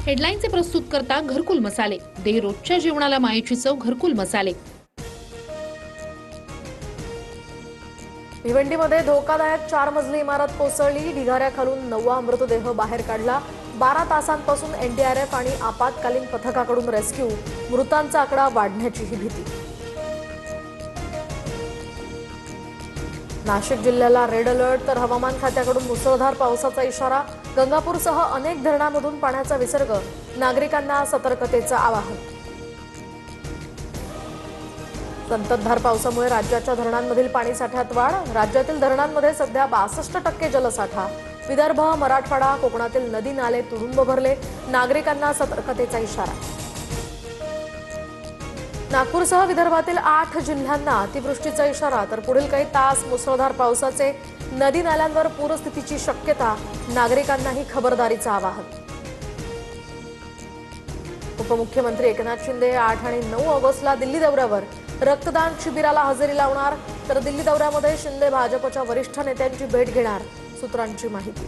हेडलाईनचे प्रस्तुत करता घरकुल मसाले, दे रोजच्या जेवणाला मायेची चव घरकुल मसाले. भिवंडीमध्ये धोकादायक 4 मजली इमारत कोसळली. ढिगाऱ्याखालून 9वा मृतदेह बाहेर काढला. 12 तासांपासून एनडीआरएफ आणि आपत्कालीन पथकाकडून रेस्क्यू. मृतांचा आकडा वाढण्याचीही भीती. नाशिक जिल्ह्याला रेड अलर्ट तर हवामान खात्याकडून मुसळधार पावसाचा इशारा. गंगापूरसह अनेक धरणांमधून पाण्याचा विसर्ग. नागरिकांना सतर्कतेचं आवाहन. संततधार पावसामुळे राज्याच्या धरणांमधील पाणीसाठ्यात वाढ. राज्यातील धरणांमध्ये सध्या 62% जलसाठा. विदर्भ, मराठवाडा, कोकणातील नदी नाले तुडुंब भरले. नागरिकांना सतर्कतेचा इशारा. नागपूरसह विदर्भातील 8 जिल्ह्यांना अतिवृष्टीचा इशारा. तर पुढील काही तास मुसळधार पावसाचे. नदी नाल्यांवर पूरस्थितीची शक्यता. नागरिकांनाही खबरदारीचं आवाहन. उपमुख्यमंत्री एकनाथ शिंदे 8 आणि 9 ऑगस्टला दिल्ली दौऱ्यावर. रक्तदान शिबिराला हजेरी लावणार. तर दिल्ली दौऱ्यामध्ये शिंदे भाजपच्या वरिष्ठ नेत्यांची भेट घेणार. सूत्रांची माहिती.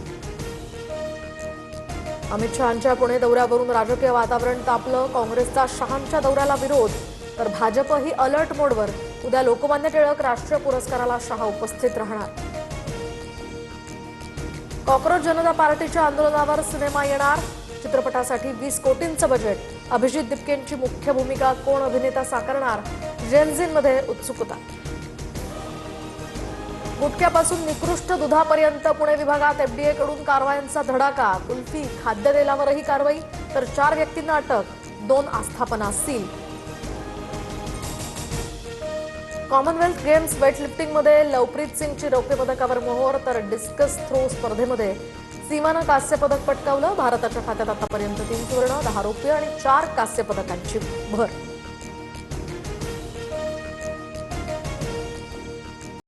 अमित शहांच्या पुणे दौऱ्यावरून राजकीय वातावरण तापलं. काँग्रेसचा शहांच्या दौऱ्याला विरोध. तर भाजपही अलर्ट मोडवर. उद्या लोकमान्य टिळक राष्ट्रीय पुरस्काराला शहा उपस्थित राहणार. कॉक्रोच जनता पार्टीच्या आंदोलनावर सिनेमा येणार. चित्रपटासाठी 20 कोटींचं बजेट. अभिजित दिपकेंची मुख्य भूमिका. कोण अभिनेता साकारणार? जेनझींमध्ये उत्सुकता. गुटख्यापासून निकृष्ट दुधापर्यंत पुणे विभागात एफडीए कडून कारवायांचा धडाका. कुल्फी, खाद्यतेलावरही कारवाई. तर 4 व्यक्तींना अटक. 2 आस्थापना सील. कॉमनवेल्थ गेम्स वेटलिफ्टिंगमध्ये लवप्रीत सिंगची रौप्य पदकावर मोहोर. तर डिस्कस थ्रो स्पर्धेमध्ये सीमानं कांस्य पदक पटकावलं. भारताच्या खात्यात आतापर्यंत 3 सुवर्ण, 10 रौप्य आणि 4 कांस्य पदकांची भर.